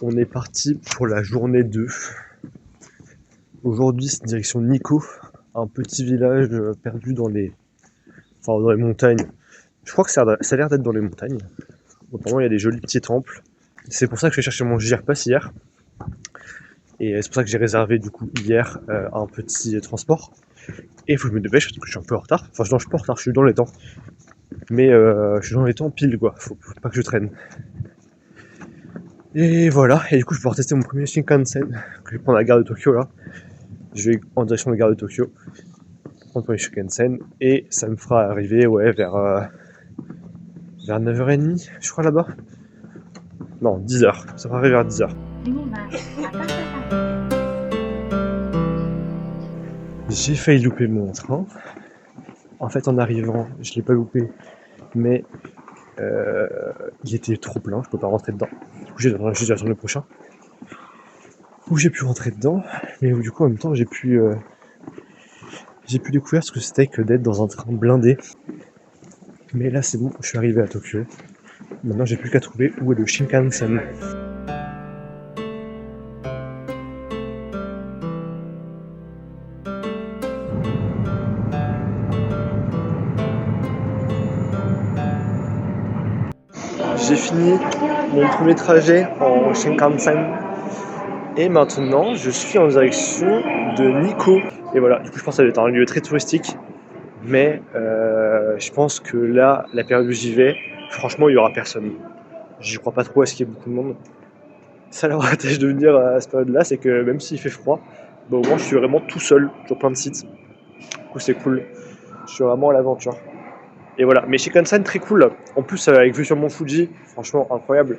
On est parti pour la journée 2. Aujourd'hui, c'est direction Nikko, un petit village perdu dans les montagnes. Je crois que ça a l'air d'être dans les montagnes. Apparemment, il y a des jolis petits temples. C'est pour ça que je vais chercher mon GR-Pass hier. Et c'est pour ça que j'ai réservé du coup hier un petit transport. Et il faut que je me dépêche parce que je suis un peu en retard. Enfin, non, je suis pas en retard, je suis dans les temps. Mais je suis dans les temps pile quoi, faut pas que je traîne. Et voilà, et du coup je vais pouvoir tester mon premier Shinkansen que je vais prendre à la gare de Tokyo là. Je vais en direction de la gare de Tokyo, prendre mon premier Shinkansen et ça me fera arriver vers 9h30 je crois là-bas. Non, 10h, ça fera arriver vers 10h. J'ai failli louper mon train. En fait en arrivant, je l'ai pas loupé, mais il était trop plein, je peux pas rentrer dedans. Du coup j'ai dû attendre le prochain. Où j'ai pu rentrer dedans, mais où du coup en même temps j'ai pu découvrir ce que c'était que d'être dans un train blindé. Mais là c'est bon, je suis arrivé à Tokyo. Maintenant j'ai plus qu'à trouver où est le Shinkansen. J'ai fini mon premier trajet en Shinkansen et maintenant je suis en direction de Nikko. Et voilà, du coup je pense que ça va être un lieu très touristique, mais je pense que là, la période où j'y vais, franchement il y aura personne. J'y crois pas trop à ce qu'il y ait beaucoup de monde. Ça l'avantage de venir à cette période là, c'est que même s'il fait froid, bah, au moins je suis vraiment tout seul sur plein de sites. Du coup c'est cool, je suis vraiment à l'aventure. Et voilà, mais Shinkansen très cool. En plus avec vue sur Mont Fuji, franchement incroyable.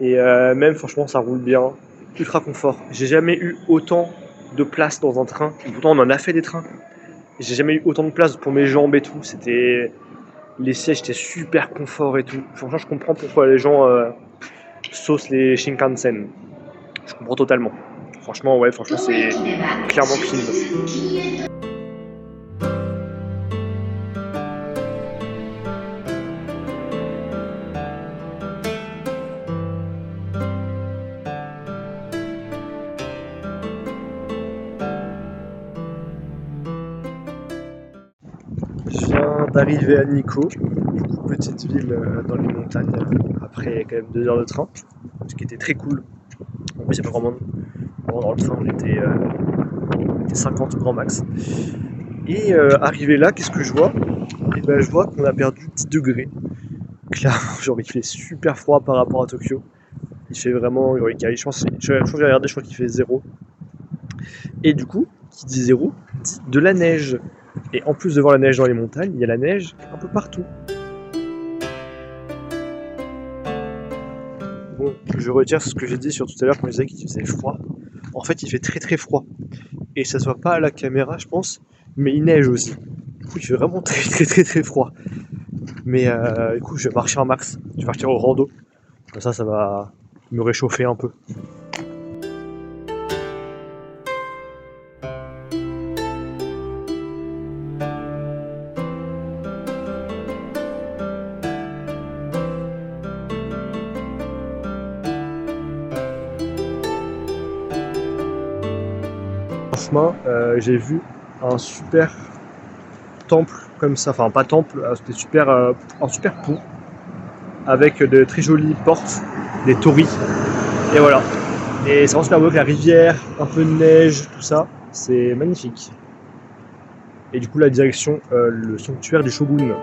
Et même franchement ça roule bien, ultra confort. J'ai jamais eu autant de place dans un train. Pourtant on en a fait des trains. J'ai jamais eu autant de place pour mes jambes et tout. Les sièges étaient super confort et tout. Franchement je comprends pourquoi les gens saucent les Shinkansen. Je comprends totalement. Franchement c'est clairement clean. Je viens d'arriver à Nikko, petite ville dans les montagnes, après quand même 2 heures de train, ce qui était très cool. En plus, il n'y a pas grand monde. Dans le train, on était 50 grand max. Et arrivé là, qu'est-ce que je vois? Et ben, je vois qu'on a perdu 10 degrés. Clairement, genre, il fait super froid par rapport à Tokyo. Il fait vraiment, je pense que j'ai regardé, je crois qu'il fait 0. Et du coup, qui dit 0, dit de la neige. Et en plus de voir la neige dans les montagnes, il y a la neige un peu partout. Bon, je retire ce que j'ai dit sur tout à l'heure quand je disais qu'il faisait froid. En fait, il fait très très froid. Et ça se voit pas à la caméra, je pense, mais il neige aussi. Du coup, il fait vraiment très très très très froid. Mais du coup, je vais marcher en max. Je vais partir au rando. Comme ça va me réchauffer un peu. En chemin, j'ai vu un super temple comme ça, enfin pas temple, c'était un super pont avec de très jolies portes, des torii, et voilà. Et c'est vraiment super beau avec la rivière, un peu de neige, tout ça, c'est magnifique. Et du coup la direction, le sanctuaire du shogun.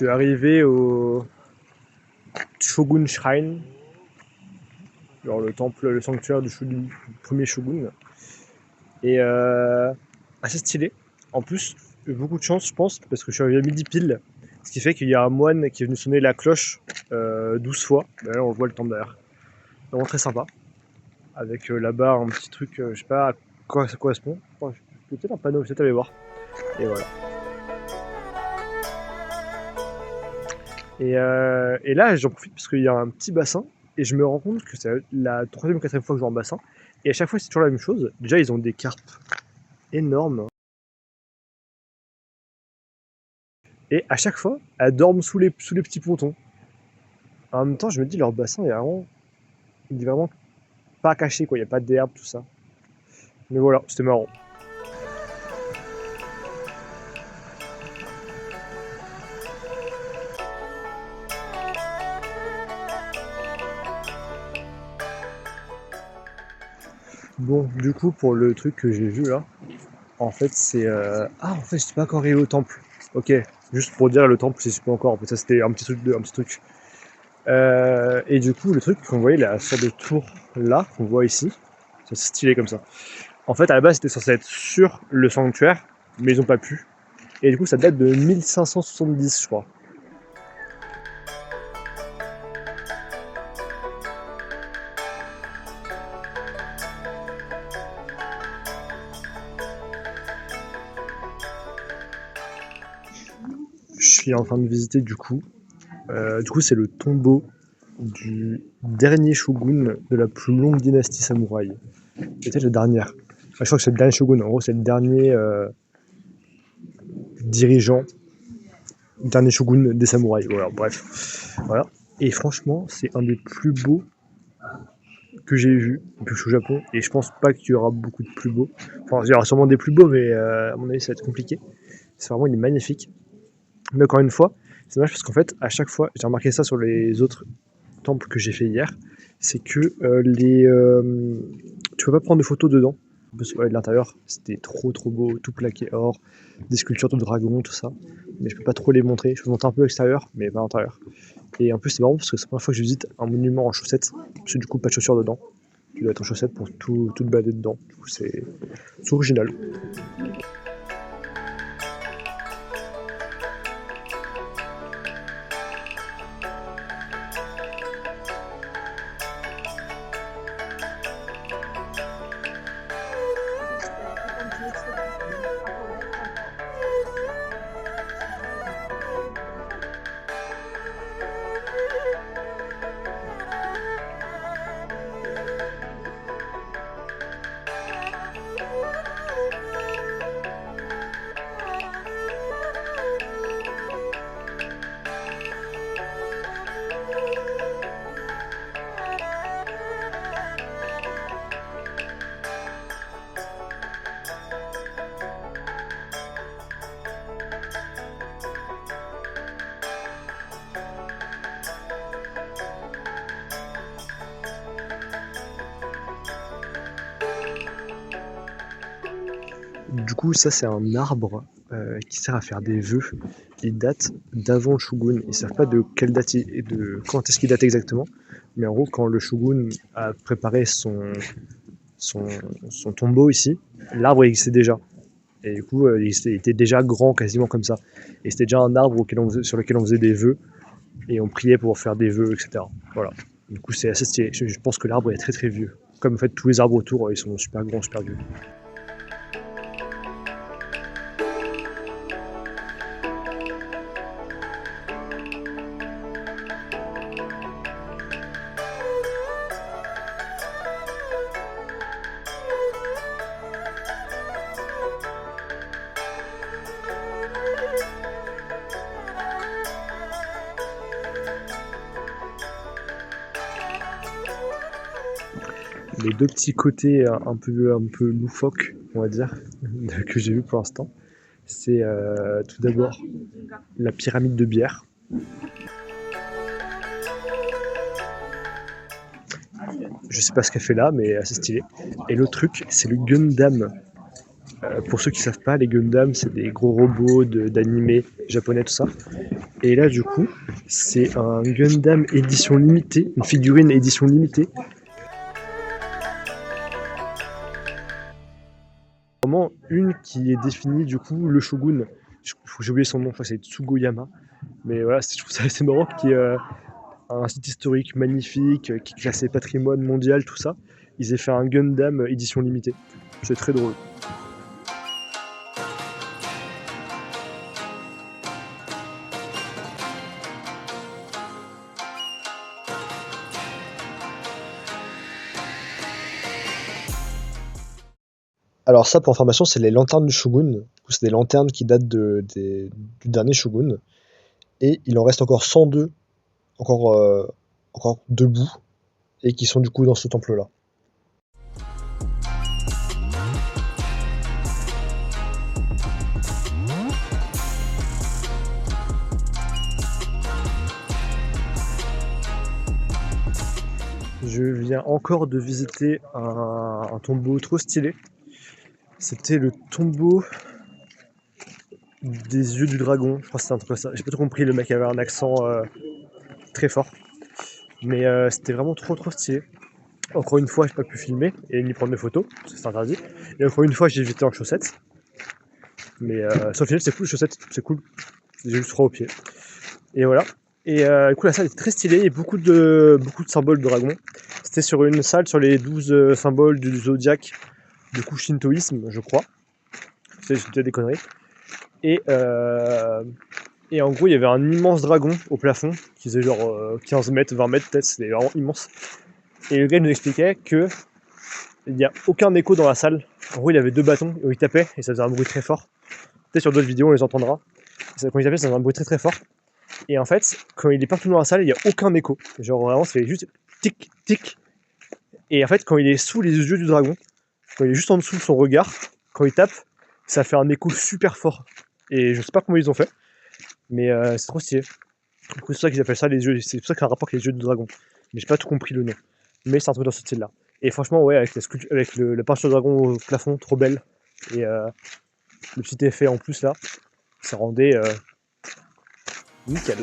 suis arrivé au Shogun Shrine, genre le temple, le sanctuaire du premier shogun, et assez stylé. En plus, beaucoup de chance, je pense, parce que je suis arrivé à midi pile, ce qui fait qu'il y a un moine qui est venu sonner la cloche 12 fois. Ben là, on voit le temple derrière. Vraiment très sympa. Avec là-bas un petit truc, je sais pas à quoi ça correspond. Enfin, peut-être un panneau, peut-être aller voir. Et voilà. Et là, j'en profite parce qu'il y a un petit bassin et je me rends compte que c'est la 3e ou 4e fois que je vais en bassin. Et à chaque fois, c'est toujours la même chose. Déjà, ils ont des carpes énormes. Et à chaque fois, elles dorment sous les petits pontons. En même temps, je me dis, leur bassin il est vraiment pas caché, quoi. Il n'y a pas d'herbe, tout ça. Mais voilà, c'était marrant. Bon, du coup, pour le truc que j'ai vu là, en fait, c'est. Ah, en fait, je suis pas encore arrivé au temple. Ok, juste pour dire, le temple, je suis pas encore. En fait, ça, c'était un petit truc. Et du coup, le truc qu'on voyait, la sorte de tour là, qu'on voit ici, c'est stylé comme ça. En fait, à la base, c'était censé être sur le sanctuaire, mais ils ont pas pu. Et du coup, ça date de 1570, je crois. Je suis en train de visiter du coup. C'est le tombeau du dernier shogun de la plus longue dynastie samouraï. Peut-être la dernière. Enfin, je crois que c'est le dernier shogun. En gros, c'est le dernier dirigeant, dernier shogun des samouraïs. Voilà, bref. Voilà. Et franchement, c'est un des plus beaux que j'ai vu depuis que je suis au Japon. Et je pense pas qu'il y aura beaucoup de plus beaux. Enfin, il y aura sûrement des plus beaux, mais à mon avis, ça va être compliqué. C'est vraiment, il est magnifique. Mais encore une fois, c'est dommage parce qu'en fait, à chaque fois, j'ai remarqué ça sur les autres temples que j'ai fait hier, c'est que tu peux pas prendre de photos dedans. De l'intérieur, c'était trop beau, tout plaqué or, des sculptures de dragons, tout ça. Mais je peux pas trop les montrer. Je peux montrer un peu l'extérieur, mais pas l'intérieur. Et en plus, c'est marrant parce que c'est la première fois que je visite un monument en chaussettes, parce que du coup, pas de chaussures dedans. Tu dois être en chaussettes pour tout te balader dedans. Du coup, c'est original. Du coup, ça, c'est un arbre qui sert à faire des vœux. Il date d'avant le shogun. Ils ne savent pas de quelle date et de quand est-ce qu'il date exactement. Mais en gros, quand le shogun a préparé son tombeau ici, l'arbre existait déjà. Et du coup, il était déjà grand, quasiment comme ça. Et c'était déjà un arbre sur lequel on faisait des vœux. Et on priait pour faire des vœux, etc. Voilà. Du coup, c'est assez stylé. Je pense que l'arbre est très vieux. Comme en fait, tous les arbres autour, ils sont super grands, super vieux. Les deux petits côtés un peu loufoques, on va dire, que j'ai vu pour l'instant, c'est tout d'abord la pyramide de bière. Je sais pas ce qu'elle fait là, mais assez stylé. Et l'autre truc, c'est le Gundam Pour ceux qui savent pas, les Gundam, c'est des gros robots d'animé japonais, tout ça. Et là, du coup, c'est un Gundam édition limitée, une figurine édition limitée. Vraiment une qui est définie, du coup, le shogun. J'ai oublié son nom, je crois que c'est Tsugoyama. Mais voilà, je trouve ça assez marrant, qui est un site historique magnifique, qui est classé patrimoine mondial, tout ça. Ils aient fait un Gundam édition limitée. C'est très drôle. Alors ça, pour information, c'est les lanternes du Shogun. C'est des lanternes qui datent du dernier Shogun. Et il en reste encore 102, encore debout, et qui sont du coup dans ce temple-là. Je viens encore de visiter un tombeau trop stylé. C'était le tombeau des yeux du dragon. Je crois que c'était un truc comme ça. J'ai pas tout compris, le mec avait un accent très fort. Mais c'était vraiment trop stylé. Encore une fois, j'ai pas pu filmer et ni prendre de photos, parce que c'est interdit. Et encore une fois, j'ai évité en chaussettes. Mais sur le final, c'est cool, les chaussettes, c'est cool. J'ai juste froid aux pieds. Et voilà. Et du coup, la salle était très stylée, et beaucoup de symboles de dragons. C'était sur une salle sur les 12 symboles du zodiaque, du coup shintoïsme, je crois. C'est peut-être des conneries. Et en gros, il y avait un immense dragon au plafond, qui faisait genre 15 mètres, 20 mètres peut-être, c'était vraiment immense. Et le gars nous expliquait que il n'y a aucun écho dans la salle. En gros, il avait 2 bâtons, où il tapait, et ça faisait un bruit très fort. Peut-être sur d'autres vidéos, on les entendra. Quand il tapait, ça faisait un bruit très fort. Et en fait, quand il est partout dans la salle, il n'y a aucun écho. Genre vraiment, ça fait juste tic, tic. Et en fait, quand il est sous les yeux du dragon, quand il est juste en dessous de son regard, quand il tape, ça fait un écho super fort. Et je sais pas comment ils ont fait, mais c'est trop stylé. Du coup, c'est pour ça qu'ils appellent ça les yeux. C'est pour ça qu'il y a un rapport avec les yeux du dragon. Mais j'ai pas tout compris le nom. Mais c'est un truc dans ce style-là. Et franchement, ouais, avec la peinture de dragon au plafond, trop belle. Et le petit effet en plus là, ça rendait nickel.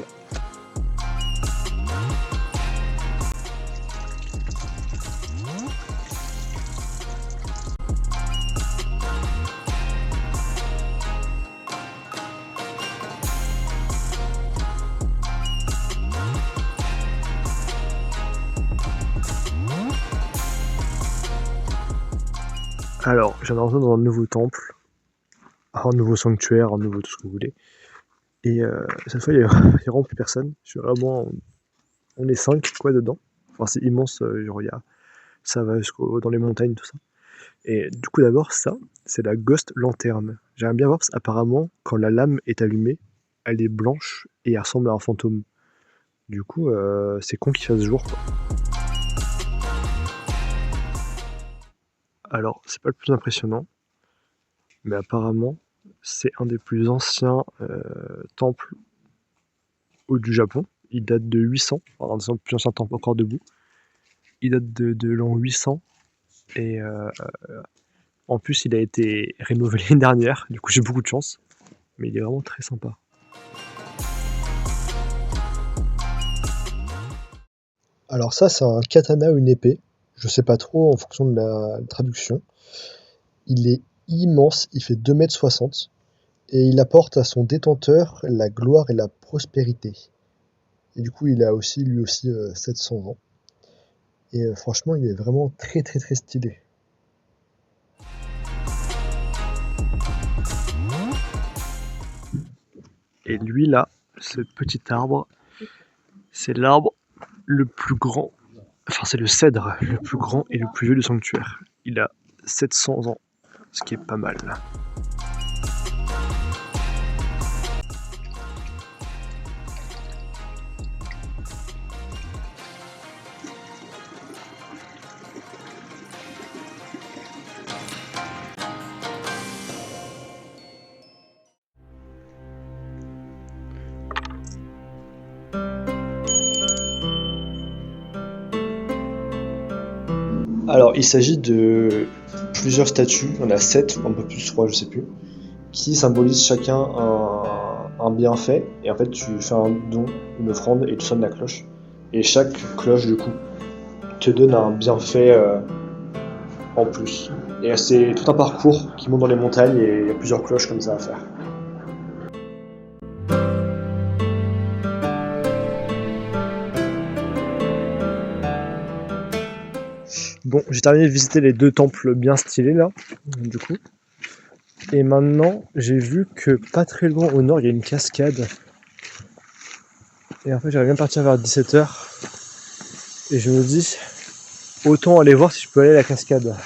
Alors, j'en ai rentré dans un nouveau temple, un nouveau sanctuaire, un nouveau tout ce que vous voulez. Et cette fois, il y a vraiment plus personne. On est 5 quoi dedans. Enfin, c'est immense, genre ça va dans les montagnes, tout ça. Et du coup, d'abord, ça, c'est la Ghost Lanterne. J'aime bien voir parce qu'apparemment, quand la lame est allumée, elle est blanche et elle ressemble à un fantôme. Du coup, c'est con qu'il fasse jour, quoi. Alors, c'est pas le plus impressionnant, mais apparemment, c'est un des plus anciens temples du Japon. Il date de 800, enfin, un des plus anciens temples encore debout. Il date de l'an 800, et en plus, il a été rénové l'année dernière, du coup j'ai beaucoup de chance, mais il est vraiment très sympa. Alors ça, c'est un katana ou une épée, je sais pas trop en fonction de la traduction. Il est immense, il fait 2,60 m, et il apporte à son détenteur la gloire et la prospérité. Et du coup, il a aussi, lui aussi, 700 ans. Et franchement, il est vraiment très stylé. Et lui là, ce petit arbre, c'est l'arbre le plus grand, enfin c'est le cèdre le plus grand et le plus vieux du sanctuaire. Il a 700 ans, ce qui est pas mal. Alors, il s'agit de plusieurs statues, on a 7, un peu plus, je crois, je sais plus, qui symbolisent chacun un bienfait. Et en fait, tu fais un don, une offrande et tu sonnes la cloche. Et chaque cloche, du coup, te donne un bienfait en plus. Et c'est tout un parcours qui monte dans les montagnes et il y a plusieurs cloches comme ça à faire. Bon, j'ai terminé de visiter les 2 temples bien stylés là, du coup. Et maintenant, j'ai vu que pas très loin au nord, il y a une cascade. Et en fait, j'aimerais bien partir vers 17h. Et je me dis, autant aller voir si je peux aller à la cascade.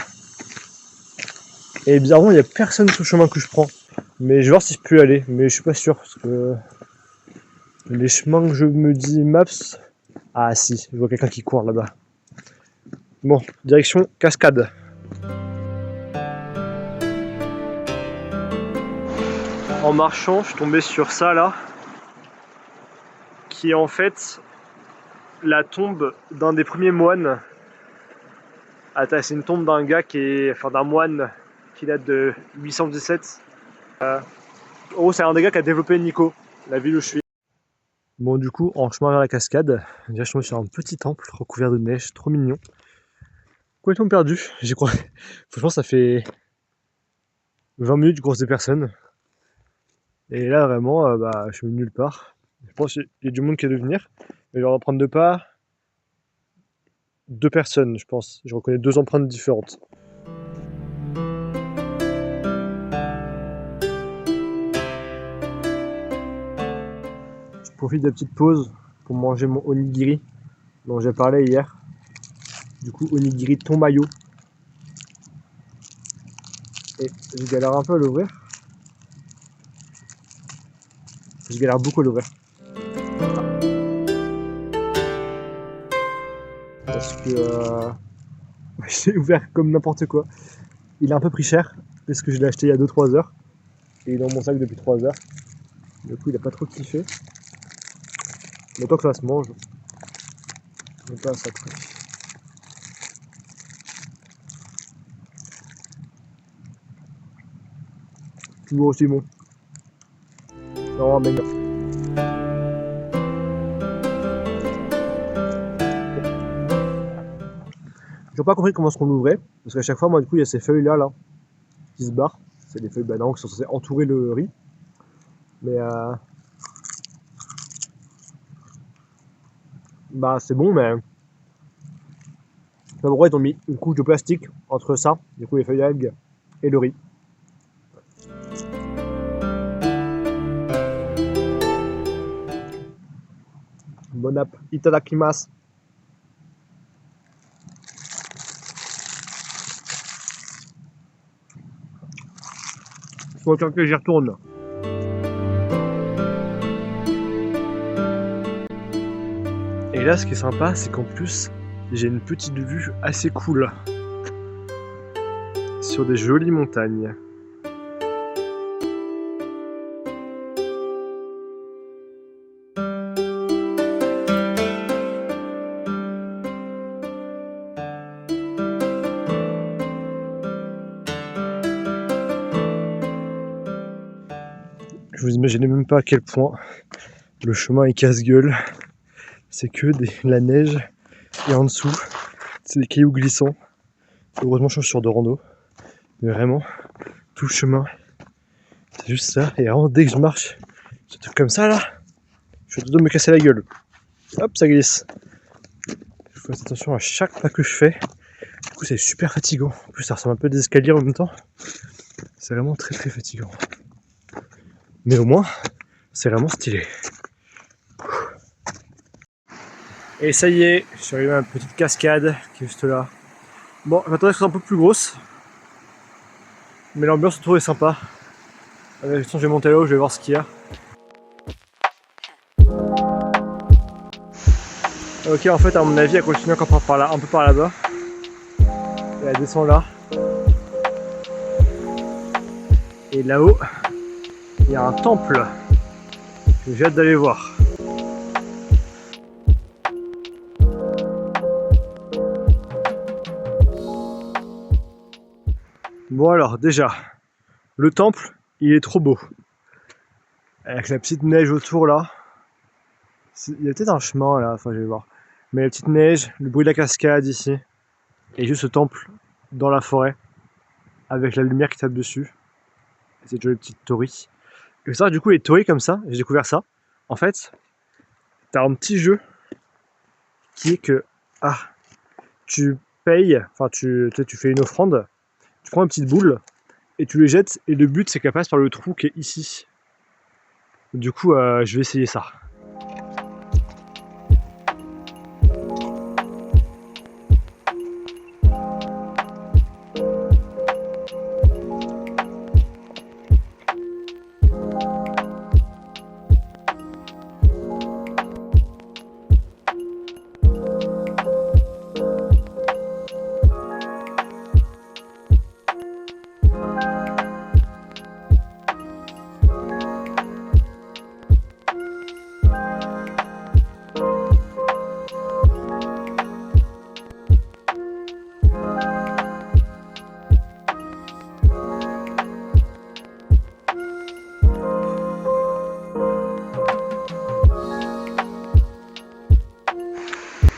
Et bizarrement, il n'y a personne sur le chemin que je prends. Mais je vais voir si je peux y aller. Mais je suis pas sûr, parce que les chemins que je me dis maps... Ah si, je vois quelqu'un qui court là-bas. Bon, direction cascade. En marchant, je suis tombé sur ça là, qui est en fait la tombe d'un des premiers moines. Attends, c'est une tombe d'un gars d'un moine qui date de 817. En gros, c'est un des gars qui a développé Nikko, la ville où je suis. Bon, du coup, en chemin vers la cascade, déjà je suis tombé sur un petit temple recouvert de neige, trop mignon. Complètement perdu, j'y crois. Franchement, ça fait 20 minutes que je croise des personnes. Et là, vraiment, je suis nulle part. Je pense qu'il y a du monde qui est de venir. Mais je vais en prendre 2 pas. 2 personnes, je pense. Je reconnais 2 empreintes différentes. Je profite de la petite pause pour manger mon onigiri dont j'ai parlé hier. Du coup, onigiri thon mayo. Et je galère un peu à l'ouvrir. Je galère beaucoup à l'ouvrir. Parce que j'ai ouvert comme n'importe quoi. Il a un peu pris cher parce que je l'ai acheté il y a 2-3 heures. Et il est dans mon sac depuis 3 heures. Du coup, il a pas trop kiffé. Mais tant que ça se mange, on pas à ça près. Toujours aussi bon. Non, mais non. J'ai pas compris comment est-ce qu'on l'ouvrait, parce qu'à chaque fois, moi, du coup, il y a ces feuilles-là, là, qui se barrent. C'est des feuilles banane qui sont censées entourer le riz. Mais c'est bon, mais je sais pas pourquoi ils ont mis une couche de plastique entre ça, du coup les feuilles d'algues et le riz. Bon app, itadakimasu. Faut que j'y retourne. Et là, ce qui est sympa, c'est qu'en plus, j'ai une petite vue assez cool sur des jolies montagnes. Je vous imaginez même pas à quel point le chemin est casse-gueule. C'est que la neige et en dessous, c'est des cailloux glissants. Heureusement, je suis sur de rando. Mais vraiment, tout le chemin, c'est juste ça. Et vraiment, dès que je marche, ce truc comme ça là, je suis en train de me casser la gueule. Hop, ça glisse. Je fais attention à chaque pas que je fais. Du coup, c'est super fatigant. En plus, ça ressemble un peu à des escaliers en même temps. C'est vraiment très très fatigant. Mais au moins, c'est vraiment stylé. Et ça y est, je suis arrivé à une petite cascade qui est juste là. Bon, je m'attendais à ce que ce soit un peu plus grosse. Mais l'ambiance autour est sympa. De toute façon, je vais monter là-haut, je vais voir ce qu'il y a. Ok, en fait, à mon avis, elle continue encore par là, un peu par là-bas. Et elle descend là. Et là-haut, il y a un temple que j'ai hâte d'aller voir. Bon alors déjà, le temple, il est trop beau. Avec la petite neige autour là. Il y a peut-être un chemin là, enfin je vais voir. Mais la petite neige, le bruit de la cascade ici. Et juste ce temple dans la forêt. Avec la lumière qui tape dessus. Et cette jolie petite torii. Et ça, du coup, les tories comme ça, j'ai découvert ça. En fait, t'as un petit jeu qui est que tu payes, enfin tu fais une offrande, tu prends une petite boule et tu les jettes. Et le but, c'est qu'elle passe par le trou qui est ici. Du coup, je vais essayer ça.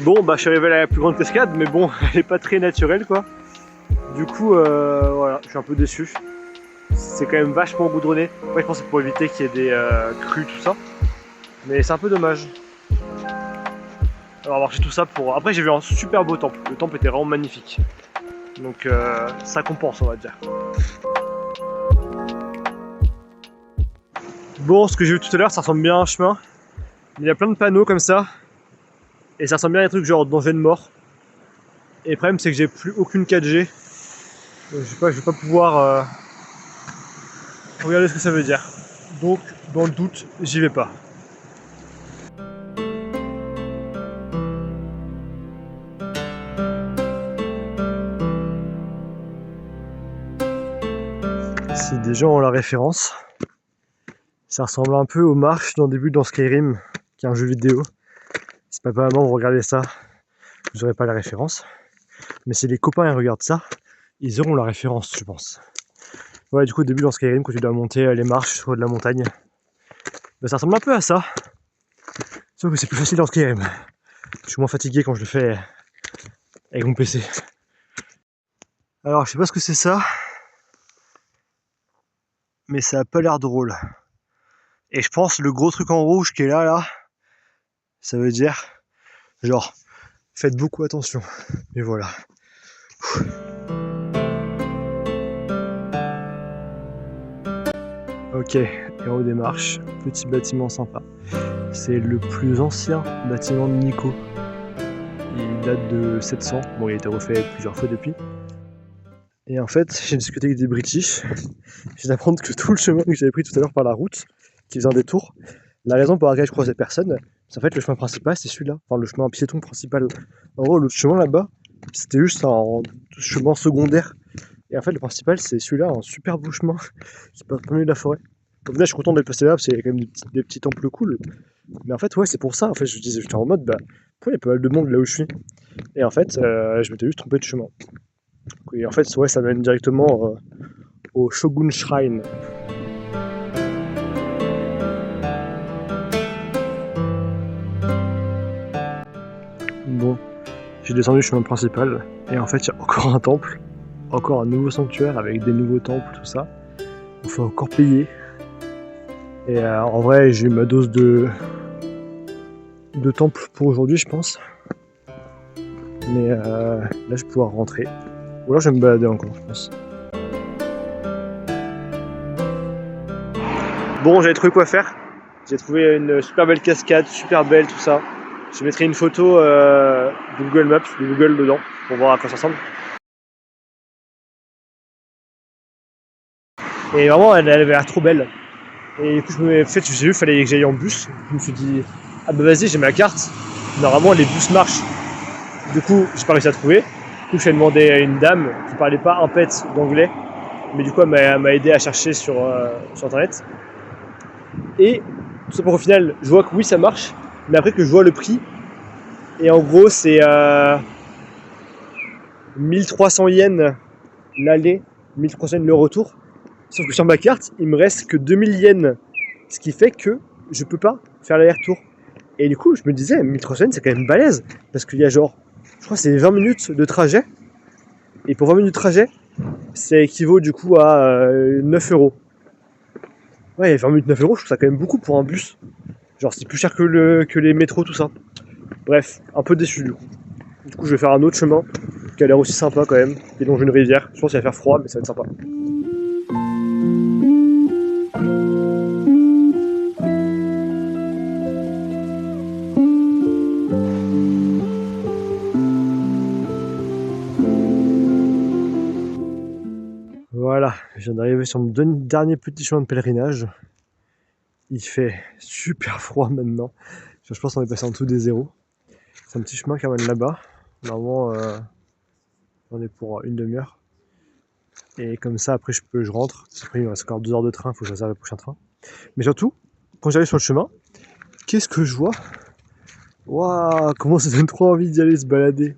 Bon, bah je suis arrivé à la plus grande cascade, mais bon, elle est pas très naturelle quoi. Du coup, voilà, je suis un peu déçu. C'est quand même vachement goudronné. Ouais, je pense que c'est pour éviter qu'il y ait des crues, tout ça. Mais c'est un peu dommage. Alors, marcher tout ça pour. Après, j'ai vu un super beau temple. Le temple était vraiment magnifique. Donc, ça compense, on va dire. Bon, ce que j'ai vu tout à l'heure, ça ressemble bien à un chemin. Il y a plein de panneaux comme ça. Et ça ressemble bien à des trucs genre danger de mort. Et le problème, c'est que j'ai plus aucune 4G. Donc, je vais pas pouvoir regarder ce que ça veut dire. Donc, dans le doute, j'y vais pas. Si des gens ont la référence, ça ressemble un peu aux marches dans le début dans Skyrim, qui est un jeu vidéo. Si papa et maman vous regardez ça, vous n'aurez pas la référence. Mais si les copains ils regardent ça, ils auront la référence, je pense. Ouais, du coup, au début dans Skyrim, quand tu dois monter les marches sur de la montagne, ben, ça ressemble un peu à ça. Sauf que c'est plus facile dans Skyrim. Je suis moins fatigué quand je le fais avec mon PC. Alors, je sais pas ce que c'est ça, mais ça a pas l'air drôle. Et je pense le gros truc en rouge qui est là, ça veut dire genre faites beaucoup attention. Et voilà. Ok, et en haut des marches, petit bâtiment sympa. C'est le plus ancien bâtiment de Nikko. Il date de 700. Bon, il a été refait plusieurs fois depuis. Et en fait, j'ai discuté avec des British. Je viens d'apprendre que tout le chemin que j'avais pris tout à l'heure par la route, qui faisait un détour, la raison pour laquelle je croisais personne, c'est en fait le chemin principal, c'est celui-là. Enfin, le chemin piéton principal. En gros, l'autre chemin là-bas, c'était juste un chemin secondaire. Et en fait, le principal, c'est celui-là, un super beau chemin qui passe au milieu de la forêt. Donc là, je suis content d'être passé là, parce qu'il y a quand même des petits temples cool. Mais en fait, ouais, c'est pour ça. En fait, je disais, j'étais en mode, bah, pourquoi il y a pas mal de monde là où je suis? Et en fait, je m'étais juste trompé de chemin. Et en fait, ouais, ça mène directement au Shogun Shrine. Bon, j'ai descendu le chemin principal, et en fait, il y a encore un temple, encore un nouveau sanctuaire avec des nouveaux temples, tout ça. Il faut encore payer. Et en vrai, j'ai eu ma dose de temple pour aujourd'hui, je pense. Mais là, je vais pouvoir rentrer. Ou alors, je vais me balader encore, je pense. Bon, j'avais trouvé quoi faire. J'ai trouvé une super belle cascade, super belle, tout ça. Je mettrai une photo de Google Maps, de Google dedans, pour voir à quoi ça ressemble. Et vraiment, elle avait l'air trop belle. Et du coup, j'ai vu qu'il fallait que j'aille en bus. Je me suis dit, ah bah vas-y, j'ai ma carte. Normalement, les bus marchent. Du coup, j'ai pas réussi à trouver. Du coup, je suis demandé à une dame qui parlait pas un pet d'anglais. Mais du coup, elle m'a aidé à chercher sur internet. Et tout ça pour qu'au final, je vois que oui, ça marche. Mais après que je vois le prix. Et en gros, c'est 1300 yens l'aller 1300 yens le retour. Sauf que sur ma carte, il me reste que 2000 yens. Ce qui fait que je peux pas faire l'aller-retour. Et du coup, je me disais, 1300 yens, c'est quand même balèze. Parce qu'il y a genre, je crois que c'est 20 minutes de trajet. Et pour 20 minutes de trajet, ça équivaut du coup à 9 euros. Ouais, 20 minutes 9 euros, je trouve ça quand même beaucoup pour un bus. Genre, c'est plus cher que les métros, tout ça. Bref, un peu déçu du coup. Du coup, je vais faire un autre chemin qui a l'air aussi sympa quand même. Et longe une rivière. Je pense qu'il va faire froid, mais ça va être sympa. Voilà, je viens d'arriver sur mon dernier petit chemin de pèlerinage. Il fait super froid maintenant. Je pense qu'on est passé en dessous des zéros. C'est un petit chemin qui amène là-bas. Normalement, on est pour une demi-heure. Et comme ça, après, je rentre. Après, il me reste encore 2 heures de train, il faut que je réserve le prochain train. Mais surtout, quand j'arrive sur le chemin, qu'est-ce que je vois? Waouh, comment ça donne trop envie d'y aller se balader.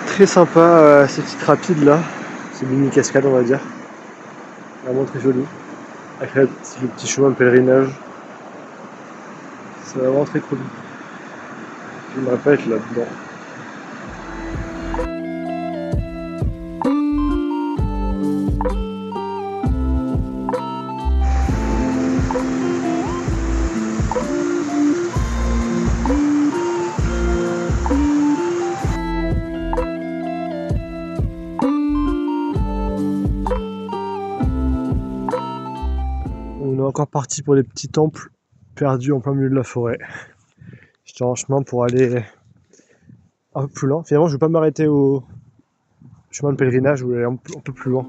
Très sympa ces petites rapides là, c'est mini cascade on va dire, vraiment très joli, avec le petit chemin de pèlerinage, c'est vraiment très cool. J'aimerais pas être là-dedans. On est encore parti pour les petits temples perdus en plein milieu de la forêt. J'étais en chemin pour aller un peu plus loin. Finalement, je vais pas m'arrêter au chemin de pèlerinage, je voulais aller un peu plus loin.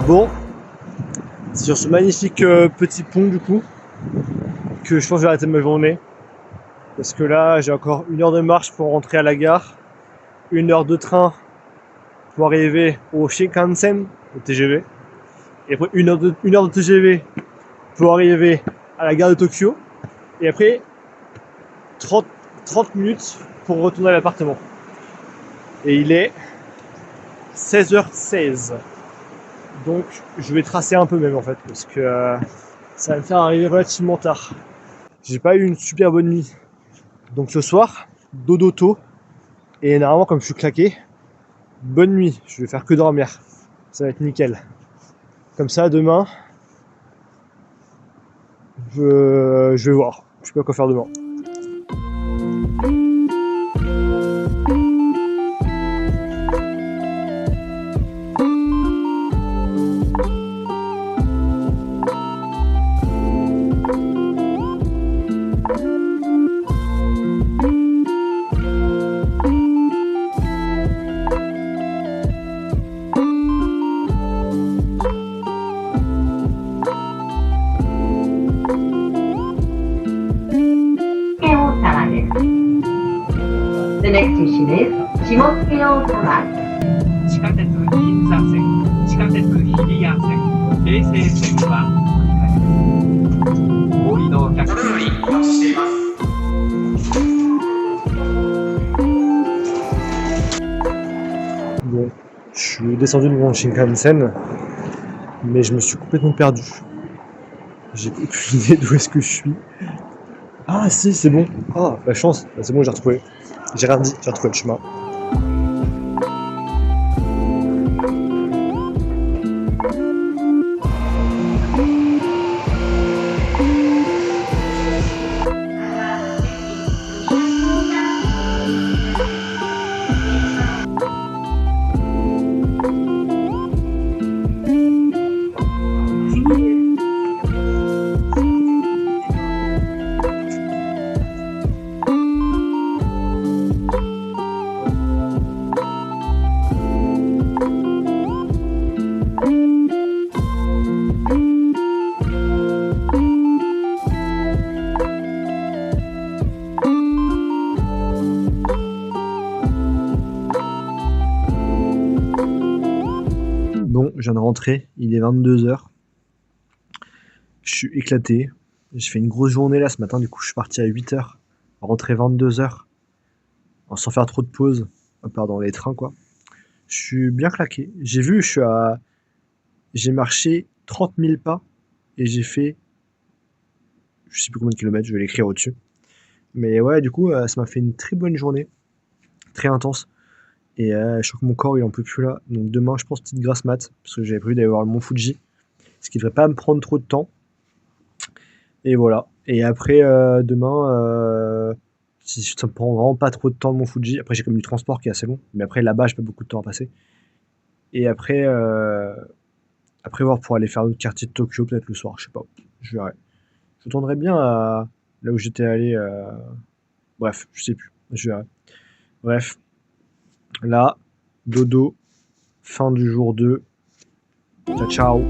Bon, c'est sur ce magnifique petit pont du coup que je pense que je vais arrêter ma journée. Parce que là, j'ai encore 1 heure de marche pour rentrer à la gare, 1 heure de train pour arriver au Shinkansen, au TGV, et après 1 heure de TGV pour arriver à la gare de Tokyo, et après 30 minutes pour retourner à l'appartement. Et il est 16h16. Donc je vais tracer un peu même en fait, parce que ça va me faire arriver relativement tard. J'ai pas eu une super bonne nuit. Donc ce soir, dodo tôt. Et normalement comme je suis claqué, bonne nuit, je vais faire que dormir. Ça va être nickel. Comme ça demain, je vais voir. Je sais pas quoi faire demain. The next station is Shimosuke Osawa. 地下鉄銀座線、地下鉄日比谷線、京成線はお移動客よりお待ちしています。Bon, je suis descendu de mon Shinkansen, mais je me suis complètement perdu. J'ai aucune idée d'où est-ce que je suis. Ah si, c'est bon. Ah, la chance. C'est bon, j'ai retrouvé. J'ai rien dit, j'ai retrouvé le chemin. bon, je viens de rentrer, il est 22h. Je suis éclaté. J'ai fait une grosse journée là ce matin, du coup je suis parti à 8h, rentré 22h, sans faire trop de pauses, à part dans les trains quoi. Je suis bien claqué. J'ai marché 30 000 pas et j'ai fait, je sais plus combien de kilomètres, je vais l'écrire au-dessus. Mais ouais, du coup, ça m'a fait une très bonne journée, très intense. Et je sens que mon corps il en peut plus là. Donc demain, je pense petite grasse mat, parce que j'avais prévu d'aller voir le mont Fuji, ce qui devrait pas me prendre trop de temps. Et voilà. Et après, demain, si ça me prend vraiment pas trop de temps le mont Fuji. Après, j'ai comme du transport qui est assez long. Mais après, là-bas, j'ai pas beaucoup de temps à passer. Et après, voir pour aller faire d'autres quartiers de Tokyo, peut-être le soir, je sais pas. Je verrai. Je tournerai bien à là où j'étais allé. Bref, je sais plus. Je verrai. Bref, là, dodo, fin du jour 2. Ciao, ciao.